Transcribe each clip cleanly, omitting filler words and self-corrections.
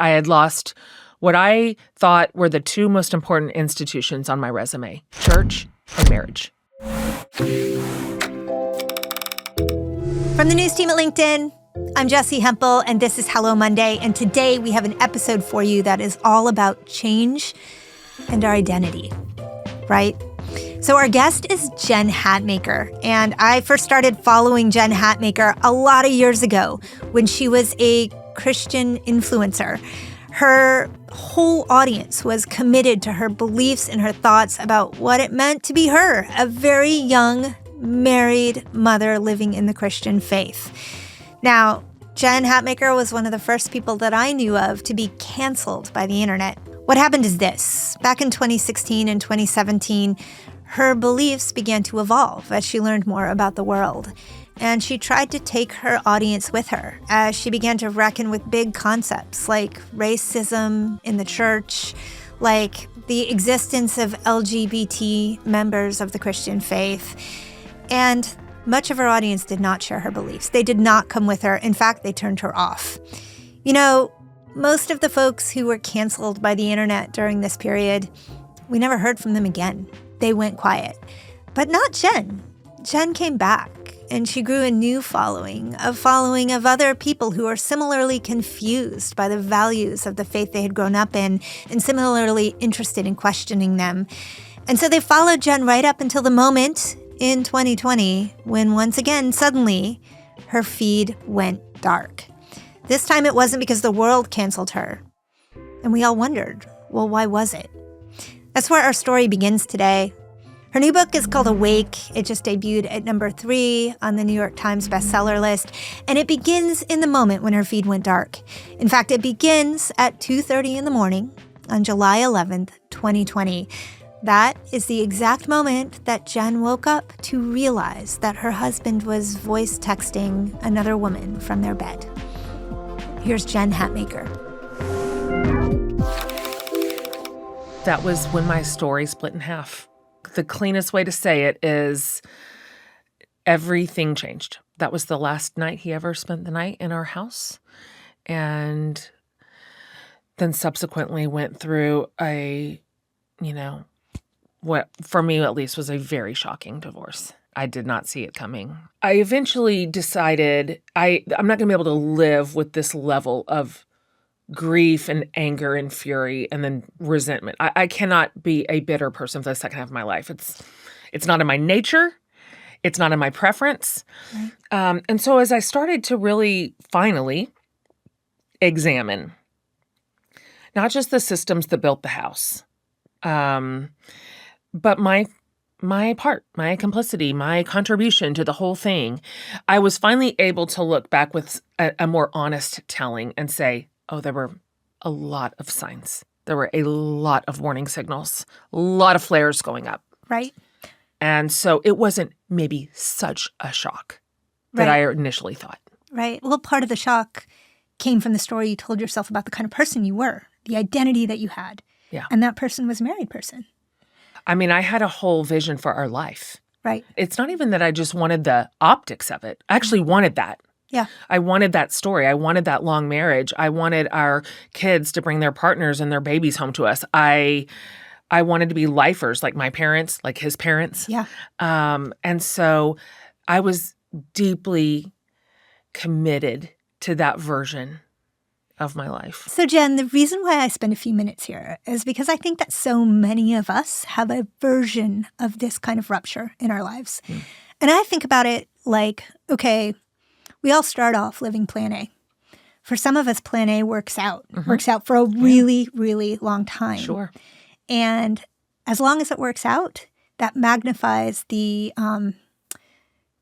I had lost what I thought were the two most important institutions on my resume, church and marriage. From the news team at LinkedIn, I'm Jessi Hempel, and this is Hello Monday. And today we have an episode for you that is all about change and our identity, right? So our guest is Jen Hatmaker, and I first started following Jen Hatmaker a lot of years ago when she was a Christian influencer. Her whole audience was committed to her beliefs and her thoughts about what it meant to be her, a very young, married mother living in the Christian faith. Now, Jen Hatmaker was one of the first people that I knew of to be canceled by the internet. What happened is this. Back in 2016 and 2017, her beliefs began to evolve as she learned more about the world. And she tried to take her audience with her as she began to reckon with big concepts like racism in the church, like the existence of LGBT members of the Christian faith. And much of her audience did not share her beliefs. They did not come with her. In fact, they turned her off. You know, most of the folks who were canceled by the internet during this period, we never heard from them again. They went quiet. But not Jen. Jen came back, and she grew a new following of other people who are similarly confused by the values of the faith they had grown up in and similarly interested in questioning them. And so they followed Jen right up until the moment in 2020 when once again, suddenly, her feed went dark. This time it wasn't because the world canceled her. And we all wondered, well, why was it? That's where our story begins today. Her new book is called Awake. It just debuted at number 3 on the New York Times bestseller list. And it begins in the moment when her feed went dark. In fact, it begins at 2:30 in the morning on July 11th, 2020. That is the exact moment that Jen woke up to realize that her husband was voice texting another woman from their bed. Here's Jen Hatmaker. That was when my story split in half. The cleanest way to say it is everything changed. That was the last night he ever spent the night in our house. And then subsequently went through what for me at least was a very shocking divorce. I did not see it coming. I eventually decided I'm not going to be able to live with this level of grief and anger and fury and then resentment. I cannot be a bitter person for the second half of my life. It's not in my nature. It's not in my preference. Right. And so as I started to really finally examine not just the systems that built the house, but my part, my complicity, my contribution to the whole thing, I was finally able to look back with a more honest telling and say, oh, there were a lot of signs. There were a lot of warning signals, a lot of flares going up. Right. And so it wasn't maybe such a shock that I initially thought. Right. Well, part of the shock came from the story you told yourself about the kind of person you were, the identity that you had. Yeah. And that person was a married person. I mean, I had a whole vision for our life. Right. It's not even that I just wanted the optics of it. I actually wanted that. Yeah. I wanted that story. I wanted that long marriage. I wanted our kids to bring their partners and their babies home to us. I wanted to be lifers like my parents, like his parents. Yeah. And so I was deeply committed to that version of my life. So, Jen, the reason why I spend a few minutes here is because I think that so many of us have a version of this kind of rupture in our lives. And I think about it like, okay, we all start off living plan A. For some of us, plan A works out for a really, really long time. Sure. And as long as it works out, that magnifies the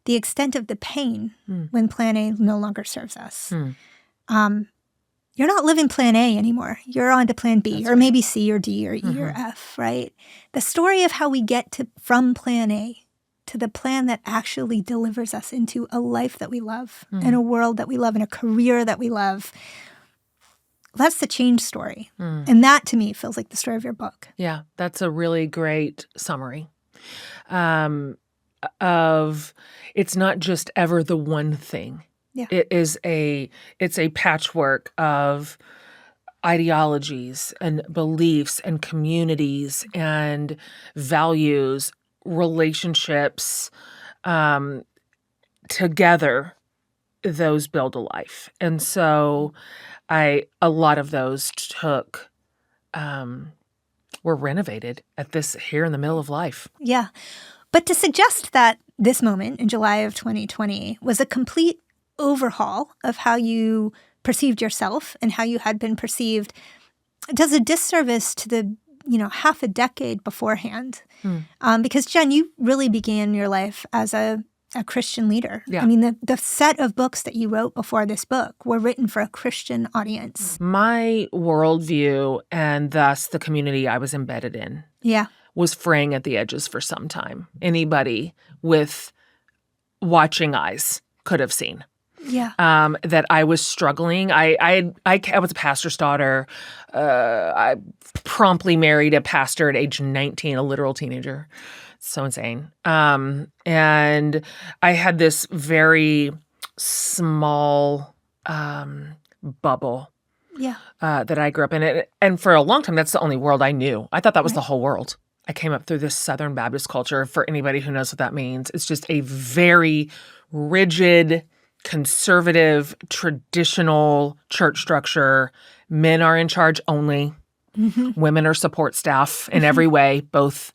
extent of the pain when plan A no longer serves us. You're not living plan A anymore. You're on to plan B. That's or maybe C or D or E or F, right? The story of how we get from plan A to the plan that actually delivers us into a life that we love and a world that we love and a career that we love. That's the change story. And that, to me, feels like the story of your book. Yeah, that's a really great summary of it's not just ever the one thing. Yeah. It's a patchwork of ideologies and beliefs and communities and values, relationships, together, those build a life. And so a lot of those were renovated here in the middle of life. Yeah. But to suggest that this moment in July of 2020 was a complete overhaul of how you perceived yourself and how you had been perceived does a disservice to the, half a decade beforehand. Because Jen, you really began your life as a Christian leader. Yeah. I mean, the set of books that you wrote before this book were written for a Christian audience. My worldview and thus the community I was embedded in was fraying at the edges for some time. Anybody with watching eyes could have seen. Yeah. That I was struggling. I was a pastor's daughter. I promptly married a pastor at age 19, a literal teenager. So insane. And I had this very small bubble that I grew up in. And for a long time, that's the only world I knew. I thought that was the whole world. I came up through this Southern Baptist culture. For anybody who knows what that means, it's just a very rigid, conservative, traditional church structure. Men are in charge only. Women are support staff in every way, both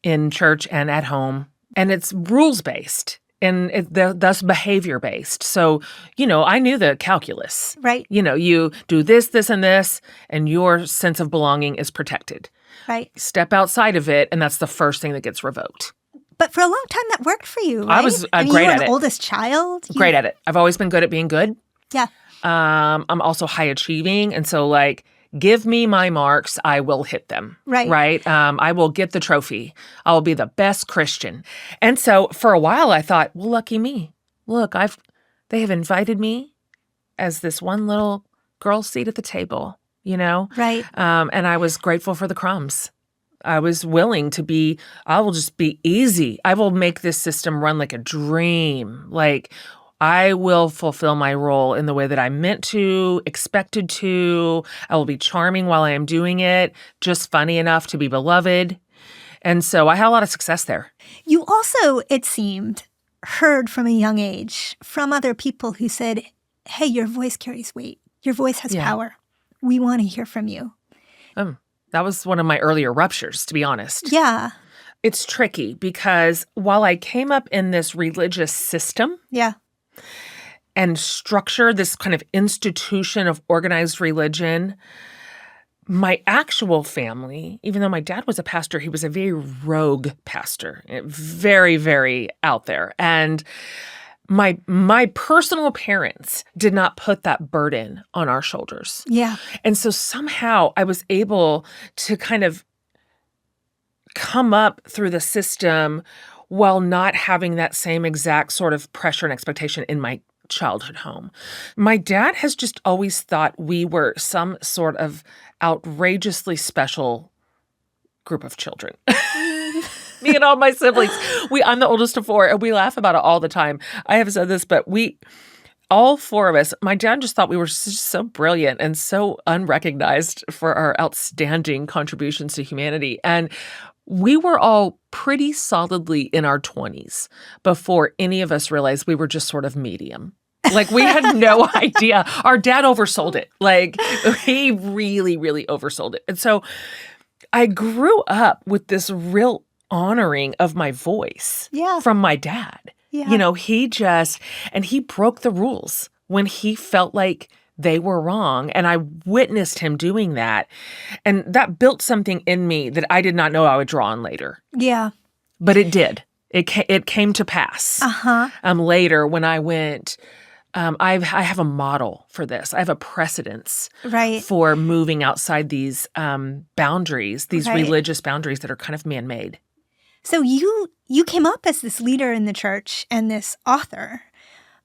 in church and at home. And it's rules-based and thus behavior-based. So, I knew the calculus. Right. You do this, this, and this, and your sense of belonging is protected. Right. Step outside of it, and that's the first thing that gets revoked. But for a long time, that worked for you, right? I was great you were at an it. Oldest child. Great at it. I've always been good at being good. Yeah. I'm also high achieving. And so give me my marks, I will hit them. Right. Right. I will get the trophy. I will be the best Christian. And so for a while I thought, well, lucky me. Look, they have invited me as this one little girl seat at the table, Right. And I was grateful for the crumbs. I was willing to I will just be easy. I will make this system run like a dream. I will fulfill my role in the way that I meant to, expected to. I will be charming while I am doing it, just funny enough to be beloved. And so I had a lot of success there. You also, it seemed, heard from a young age from other people who said, hey, your voice carries weight. Your voice has power. We want to hear from you. That was one of my earlier ruptures, to be honest. Yeah. It's tricky because while I came up in this religious system and structure, this kind of institution of organized religion, my actual family, even though my dad was a pastor, he was a very rogue pastor, very, very out there. And my personal parents did not put that burden on our shoulders. Yeah. And so somehow I was able to kind of come up through the system while not having that same exact sort of pressure and expectation in my childhood home. My dad has just always thought we were some sort of outrageously special group of children. Me and all my siblings. I'm the oldest of four, and we laugh about it all the time. I have said this, but all four of us, my dad just thought we were just so brilliant and so unrecognized for our outstanding contributions to humanity. And we were all pretty solidly in our 20s before any of us realized we were just sort of medium. We had no idea. Our dad oversold it. He really, really oversold it. And so I grew up with this real honoring of my voice from my dad. Yeah. He broke the rules when he felt like they were wrong. And I witnessed him doing that. And that built something in me that I did not know I would draw on later. Yeah. But it did. It came to pass. Later when I went, I have a model for this. I have a precedence for moving outside these boundaries, these religious boundaries that are kind of man-made. So you came up as this leader in the church and this author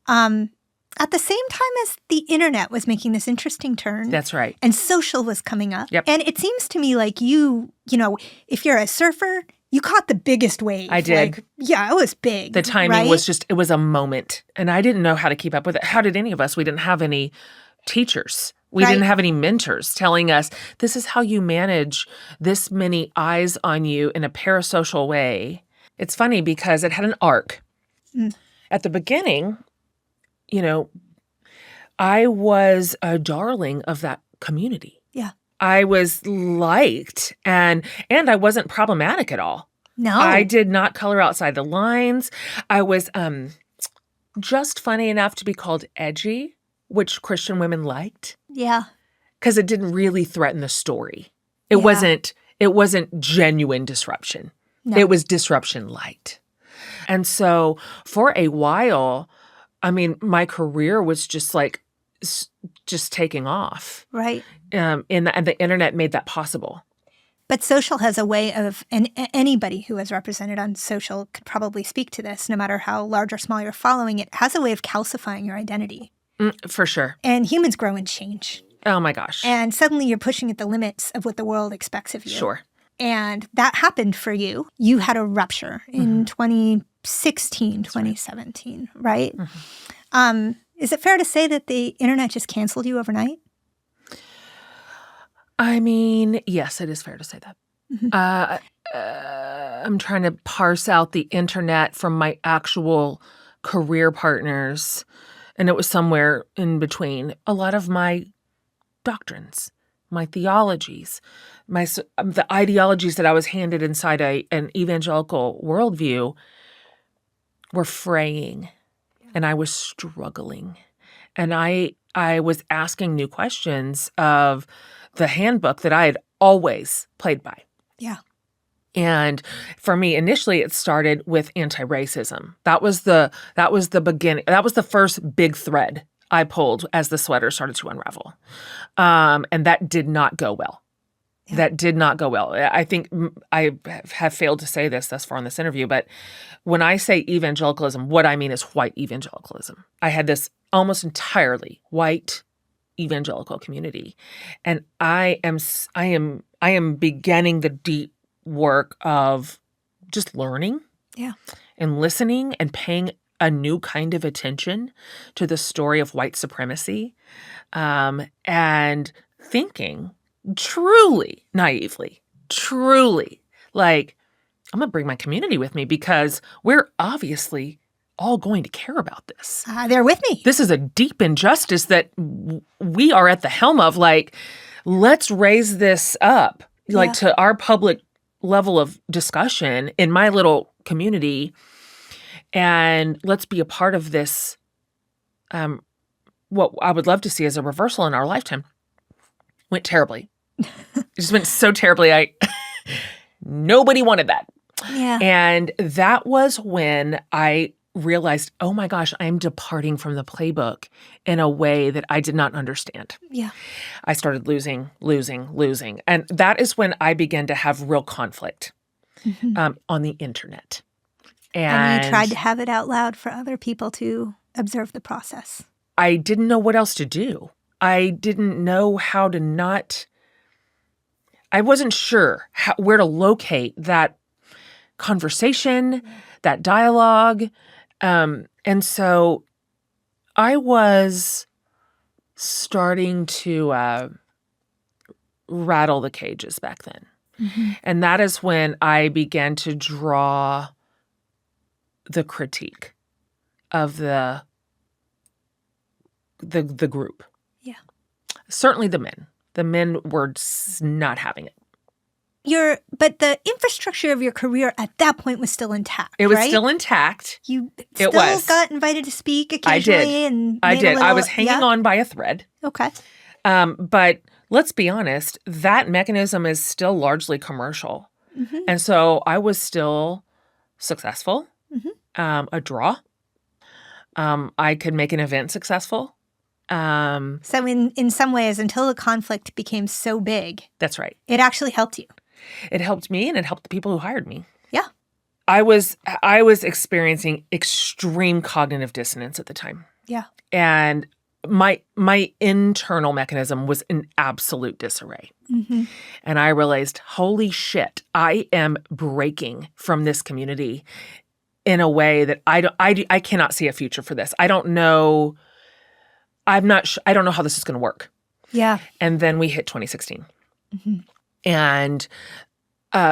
at the same time as the internet was making this interesting turn. That's right. And social was coming up. Yep. And it seems to me like if you're a surfer, you caught the biggest wave. I did. It was big. The timing was it was a moment. And I didn't know how to keep up with it. How did any of us? We didn't have any teachers. We Right. didn't have any mentors telling us, this is how you manage this many eyes on you in a parasocial way. It's funny because it had an arc. Mm. At the beginning, you know, I was a darling of that community. Yeah. I was liked and I wasn't problematic at all. No. I did not color outside the lines. I was just funny enough to be called edgy, which Christian women liked Yeah. because it didn't really threaten the story. It Yeah. wasn't genuine disruption. No. It was disruption light. And so for a while, I mean, my career was just like just taking off. Right. And the internet made that possible. But social has a way of, and anybody who is represented on social could probably speak to this, no matter how large or small you're following, it has a way of calcifying your identity. For sure. And humans grow and change. Oh my gosh. And suddenly you're pushing at the limits of what the world expects of you. Sure. And that happened for you. You had a rupture in 2016, 2017, right? Is it fair to say that the internet just canceled you overnight? I mean, yes, it is fair to say that. I'm trying to parse out the internet from my actual career partners, and it was somewhere in between. A lot of my doctrines, my theologies, the ideologies that I was handed inside an evangelical worldview were fraying, and I was struggling. And I was asking new questions of the handbook that I had always played by. Yeah. And for me, initially, it started with anti-racism. That was the beginning. That was the first big thread I pulled as the sweater started to unravel. And that did not go well. Yeah. That did not go well. I think I have failed to say this thus far in this interview, but when I say evangelicalism, what I mean is white evangelicalism. I had this almost entirely white evangelical community, and I am beginning the deep work of just learning, and listening and paying a new kind of attention to the story of white supremacy, and thinking truly naively, truly like, I'm going to bring my community with me because we're obviously all going to care about this. They're with me. This is a deep injustice that we are at the helm of. Like, let's raise this up, like to our public level of discussion in my little community, and let's be a part of this. What I would love to see as a reversal in our lifetime went terribly. It just went so terribly. Nobody wanted that. Yeah. And that was when I realized, oh my gosh, I'm departing from the playbook in a way that I did not understand. Yeah. I started losing. And that is when I began to have real conflict on the internet. And you tried to have it out loud for other people to observe the process. I didn't know what else to do. I didn't know how to not... I wasn't sure where to locate that conversation, that dialogue. And so I was starting to rattle the cages back then. And that is when I began to draw the critique of the group. Yeah. Certainly the men. The men were not having it. But the infrastructure of your career at that point was still intact. It was right? still intact. You still got invited to speak occasionally. I did. I was hanging on by a thread. Okay. But let's be honest, that mechanism is still largely commercial. And so I was still successful, a draw. I could make an event successful. So in some ways, until the conflict became so big. That's right. It actually helped you. It helped me, and it helped the people who hired me. Yeah. I was experiencing extreme cognitive dissonance at the time. Yeah. And my internal mechanism was in absolute disarray. And I realized, holy shit, I am breaking from this community in a way that I cannot see a future for this. I don't know I don't know how this is going to work. Yeah. And then we hit 2016. Mm-hmm. And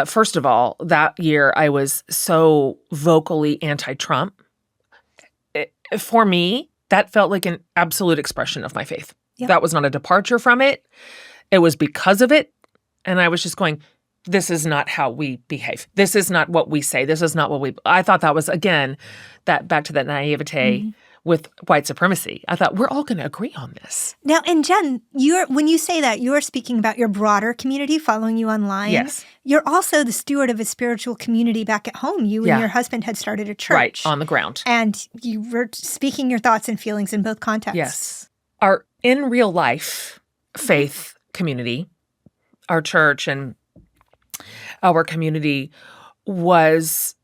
first of all, that year I was so vocally anti-Trump. For me, that felt like an absolute expression of my faith. Yep. That was not a departure from it. It was because of it. And I was just going, this is not how we behave. This is not what we say. This is not what I thought that was, again, that back to that naivete with white supremacy. I thought, we're all going to agree on this. Now, and Jen, when you say that, you're speaking about your broader community following you online. Yes. You're also the steward of a spiritual community back at home. You and your husband had started a church. Right, on the ground. And you were speaking your thoughts and feelings in both contexts. Yes. Our in real life faith community, our church and our community was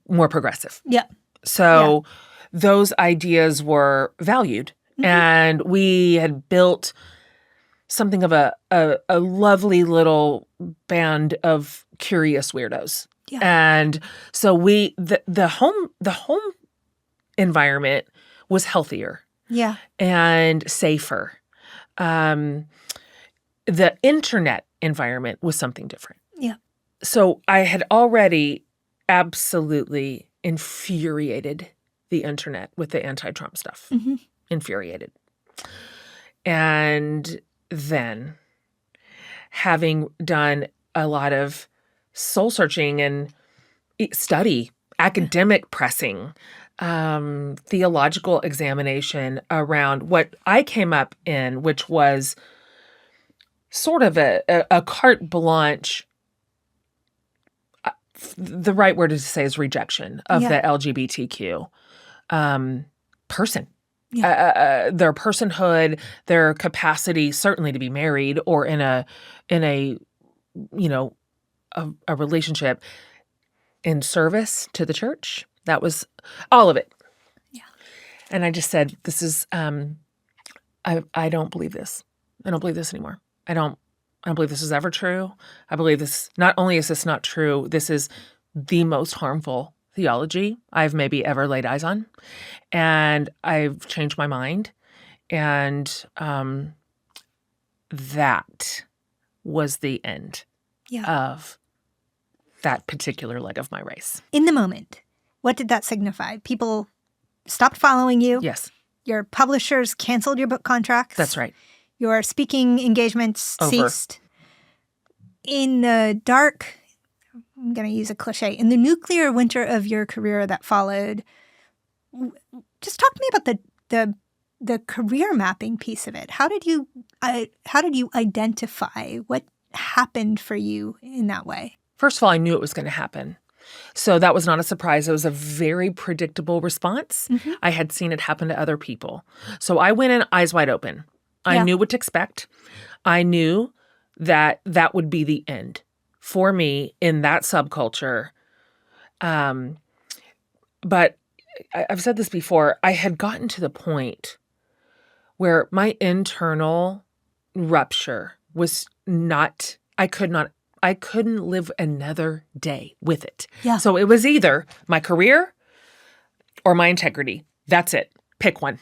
more progressive. Yeah. So those ideas were valued. And we had built something of a lovely little band of curious weirdos. Yeah. And so the home environment was healthier. Yeah. And safer. The internet environment was something different. Yeah. So I had already absolutely infuriated the internet with the anti-Trump stuff. Infuriated. And then, having done a lot of soul searching and study, academic pressing, theological examination around what I came up in, which was sort of a carte blanche. The right word to say is rejection of the LGBTQ person. Yeah. Their personhood, their capacity, certainly to be married or in a relationship in service to the church. That was all of it. Yeah. And I just said, this is, I don't believe this. I don't believe this anymore. I don't believe this is ever true. I believe this, not only is this not true, this is the most harmful theology I've maybe ever laid eyes on. And I've changed my mind. And that was the end of that particular leg of my race. In the moment, what did that signify? People stopped following you. Yes. Your publishers canceled your book contracts. That's right. Your speaking engagements Over. ceased. In the dark, I'm going to use a cliche, in the nuclear winter of your career that followed, just talk to me about the career mapping piece of it. How did you identify what happened for you in that way? First of all, I knew it was going to happen. So that was not a surprise. It was a very predictable response. I had seen it happen to other people. So I went in eyes wide open. I knew what to expect. I knew that that would be the end for me in that subculture. But I've said this before. I had gotten to the point where my internal rupture was not, I couldn't live another day with it. Yeah. So it was either my career or my integrity. That's it. Pick one.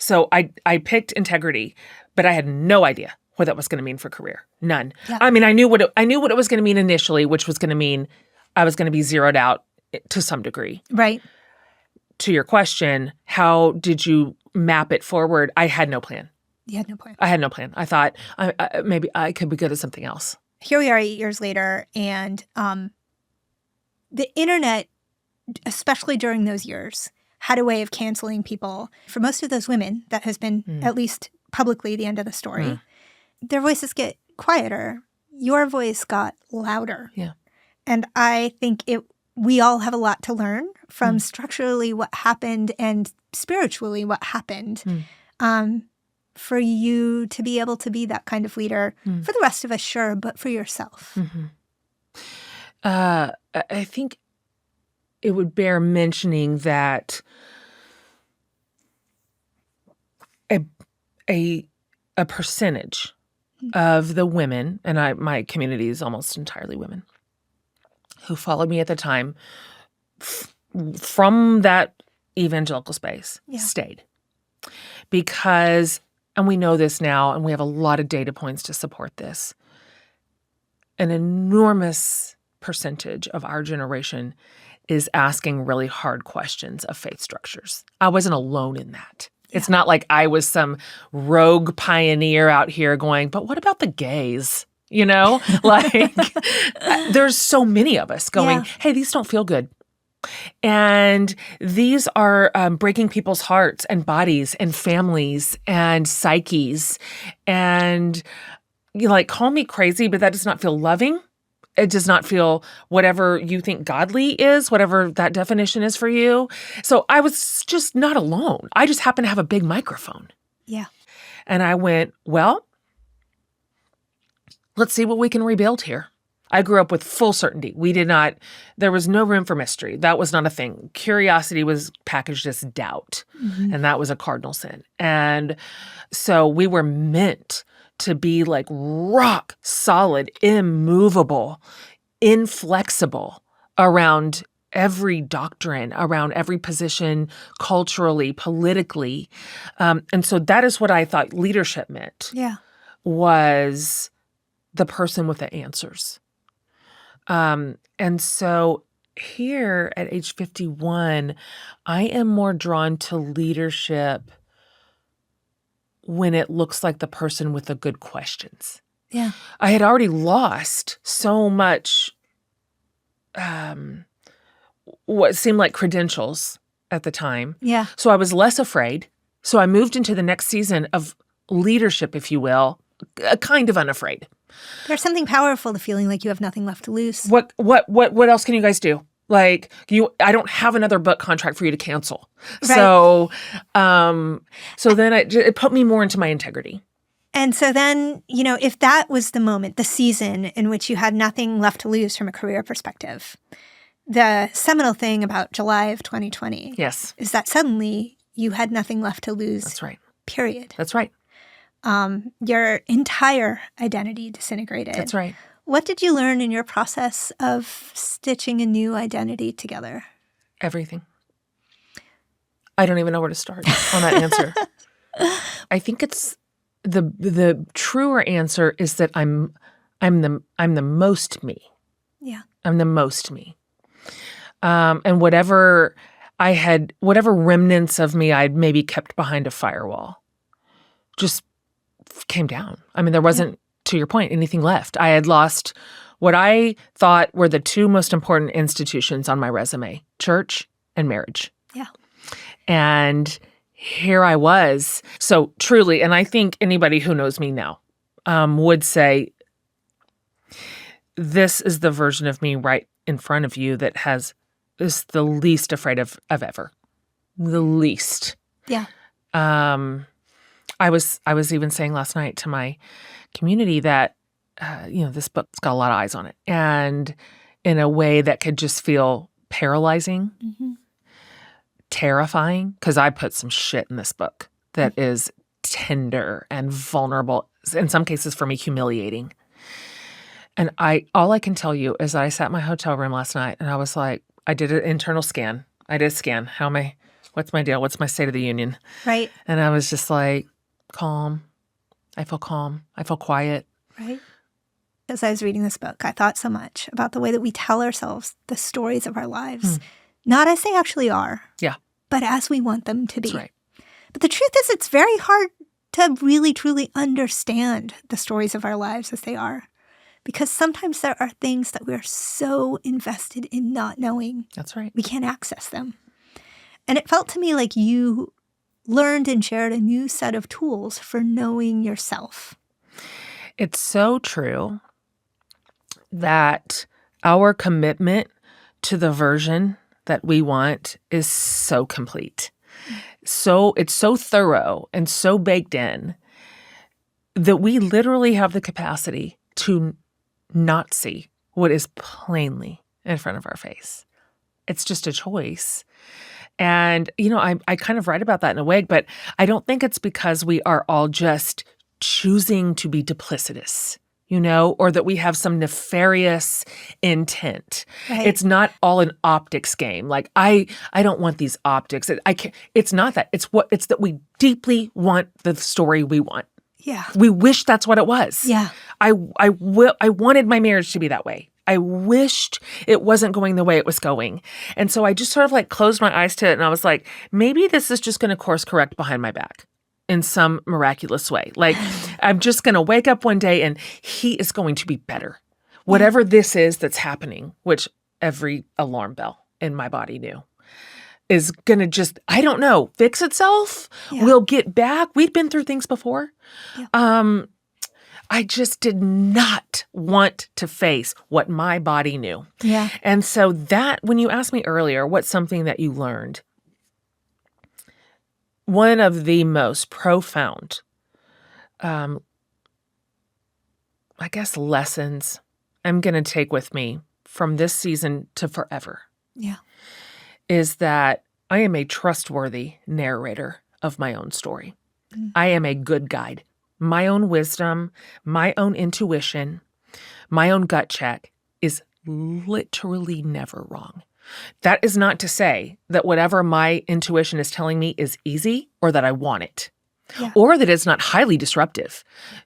So I picked integrity, but I had no idea what that was going to mean for career. None. Yeah. I mean, I knew what it was going to mean initially, which was going to mean I was going to be zeroed out to some degree. Right. To your question, how did you map it forward? I had no plan. You had no plan. I had no plan. I thought maybe I could be good at something else. Here we are 8 years later, and the internet, especially during those years, had a way of canceling people. For most of those women, that has been, at least publicly, the end of the story. Their voices get quieter. Your voice got louder. Yeah. And I think we all have a lot to learn from structurally what happened and spiritually what happened. For you to be able to be that kind of leader. For the rest of us, sure, but for yourself. I think it would bear mentioning that a percentage of the women, and my community is almost entirely women, who followed me at the time from that evangelical space Yeah. stayed. Because, and we know this now, and we have a lot of data points to support this, an enormous percentage of our generation is asking really hard questions of faith structures. I wasn't alone in that. It's not like I was some rogue pioneer out here going, but what about the gays? You know, like there's so many of us going, hey, these don't feel good. And these are breaking people's hearts and bodies and families and psyches. And you like, call me crazy, but that does not feel loving. It does not feel whatever you think godly is, whatever that definition is for you. So I was just not alone. I just happened to have a big microphone. Yeah. And I went, well, let's see what we can rebuild here. I grew up with full certainty. There was no room for mystery. That was not a thing. Curiosity was packaged as doubt, and that was a cardinal sin. And so we were meant to be like rock solid, immovable, inflexible around every doctrine, around every position, culturally, politically. And so that is what I thought leadership meant. Yeah. Was the person with the answers. And so here at age 51, I am more drawn to leadership when it looks like the person with the good questions. Yeah. I had already lost so much what seemed like credentials at the time. Yeah. So I was less afraid. So I moved into the next season of leadership, if you will, kind of unafraid. There's something powerful to feeling like you have nothing left to lose. What else can you guys do? Like I don't have another book contract for you to cancel. Right. So then it put me more into my integrity. And so then, if that was the moment, the season in which you had nothing left to lose from a career perspective, the seminal thing about July of 2020 is that suddenly you had nothing left to lose. That's right. Period. That's right. Your entire identity disintegrated. That's right. What did you learn in your process of stitching a new identity together? Everything. I don't even know where to start on that answer. I think it's the truer answer is that I'm the most me. Yeah. I'm the most me. And whatever remnants of me I'd maybe kept behind a firewall just came down. I mean, there wasn't, to your point, anything left. I had lost what I thought were the two most important institutions on my resume, church and marriage. Yeah. And here I was. So truly, and I think anybody who knows me now would say, this is the version of me right in front of you that is the least afraid of ever. The least. Yeah. I was even saying last night to my community that, this book's got a lot of eyes on it. And in a way that could just feel paralyzing, terrifying, because I put some shit in this book that is tender and vulnerable, in some cases for me, humiliating. And all I can tell you is that I sat in my hotel room last night and I was like, I did an internal scan. I did a scan. What's my deal? What's my state of the union? Right. And I was just like, calm. I feel calm. I feel quiet. Right. As I was reading this book, I thought so much about the way that we tell ourselves the stories of our lives, not as they actually are, but as we want them to be. That's right. But the truth is, it's very hard to really, truly understand the stories of our lives as they are, because sometimes there are things that we're so invested in not knowing. That's right. We can't access them. And it felt to me like you learned and shared a new set of tools for knowing yourself. It's so true that our commitment to the version that we want is so complete. So it's so thorough and so baked in that we literally have the capacity to not see what is plainly in front of our face. It's just a choice. And, I kind of write about that in a way, but I don't think it's because we are all just choosing to be duplicitous. or that we have some nefarious intent. Right. It's not all an optics game. Like, I don't want these optics. It's not that. It's that we deeply want the story we want. Yeah. We wish that's what it was. Yeah. I wanted my marriage to be that way. I wished it wasn't going the way it was going. And so I just sort of like closed my eyes to it and I was like, maybe this is just going to course correct behind my back in some miraculous way. Like, I'm just going to wake up one day and he is going to be better. Whatever this is that's happening, which every alarm bell in my body knew, is going to just, I don't know, fix itself. Yeah. We'll get back. We'd been through things before. Yeah. I just did not want to face what my body knew. Yeah. And so that, when you asked me earlier, what's something that you learned? One of the most profound, I guess, lessons I'm going to take with me from this season to forever is that I am a trustworthy narrator of my own story. I am a good guide. My own wisdom, my own intuition, my own gut check is literally never wrong. That is not to say that whatever my intuition is telling me is easy or that I want it or that it's not highly disruptive.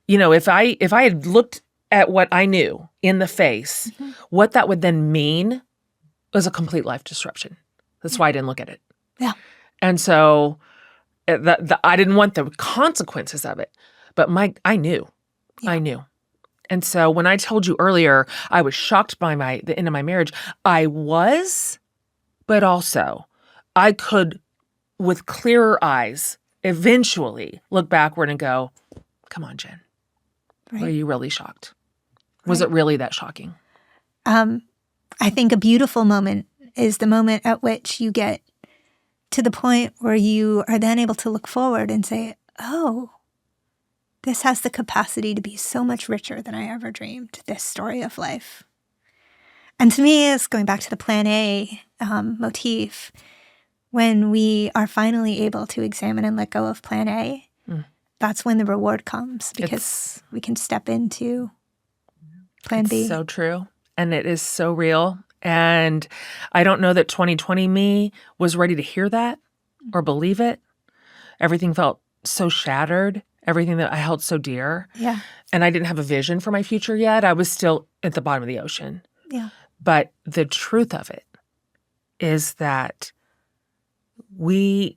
If I had looked at what I knew in the face, what that would then mean was a complete life disruption. That's why I didn't look at it. Yeah. And so I didn't want the consequences of it. But I knew. I knew. And so when I told you earlier, I was shocked by the end of my marriage, I was, but also I could, with clearer eyes, eventually look backward and go, come on, Jen. Right. Were you really shocked? Was it really that shocking? I think a beautiful moment is the moment at which you get to the point where you are then able to look forward and say, oh, this has the capacity to be so much richer than I ever dreamed, this story of life. And to me, it's going back to the Plan A motif. When we are finally able to examine and let go of Plan A, that's when the reward comes because we can step into Plan B. So true. And it is so real. And I don't know that 2020 me was ready to hear that or believe it. Everything felt so shattered. Everything that I held so dear. Yeah. And I didn't have a vision for my future yet. I was still at the bottom of the ocean. Yeah. But the truth of it is that we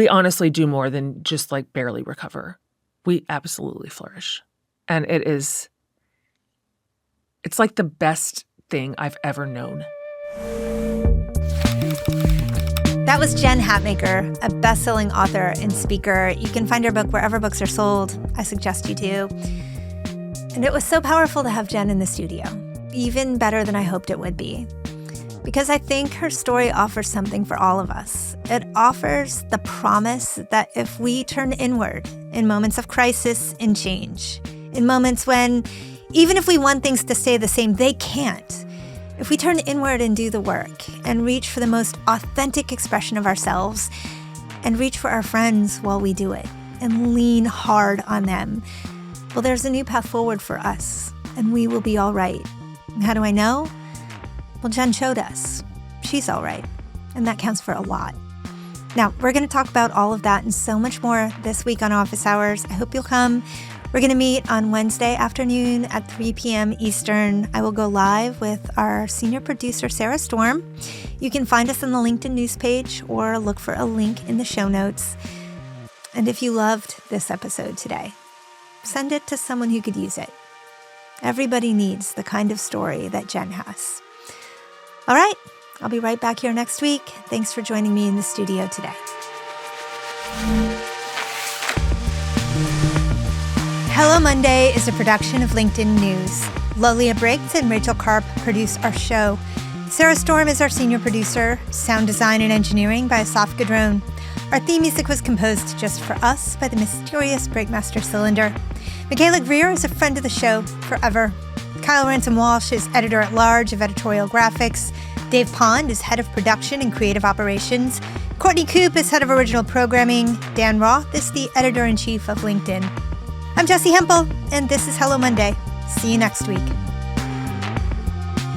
honestly do more than just like barely recover. We absolutely flourish. And it's like the best thing I've ever known. That was Jen Hatmaker, a best-selling author and speaker. You can find her book wherever books are sold. I suggest you do. And it was so powerful to have Jen in the studio, even better than I hoped it would be. Because I think her story offers something for all of us. It offers the promise that if we turn inward in moments of crisis and change, in moments when, even if we want things to stay the same, they can't. If we turn inward and do the work and reach for the most authentic expression of ourselves and reach for our friends while we do it and lean hard on them, well, there's a new path forward for us and we will be all right. And how do I know? Well, Jen showed us. She's all right. And that counts for a lot. Now, we're going to talk about all of that and so much more this week on Office Hours. I hope you'll come. We're going to meet on Wednesday afternoon at 3 p.m. Eastern. I will go live with our senior producer, Sarah Storm. You can find us on the LinkedIn news page or look for a link in the show notes. And if you loved this episode today, send it to someone who could use it. Everybody needs the kind of story that Jen has. All right, I'll be right back here next week. Thanks for joining me in the studio today. Hello Monday is a production of LinkedIn News. Lolia Briggs and Rachel Karp produce our show. Sarah Storm is our senior producer. Sound design and engineering by Asaf Gadron. Our theme music was composed just for us by the mysterious Breakmaster Cylinder. Michaela Greer is a friend of the show forever. Kyle Ransom Walsh is editor-at-large of editorial graphics. Dave Pond is head of production and creative operations. Courtney Coop is head of original programming. Dan Roth is the editor-in-chief of LinkedIn. I'm Jessi Hempel, and this is Hello Monday. See you next week.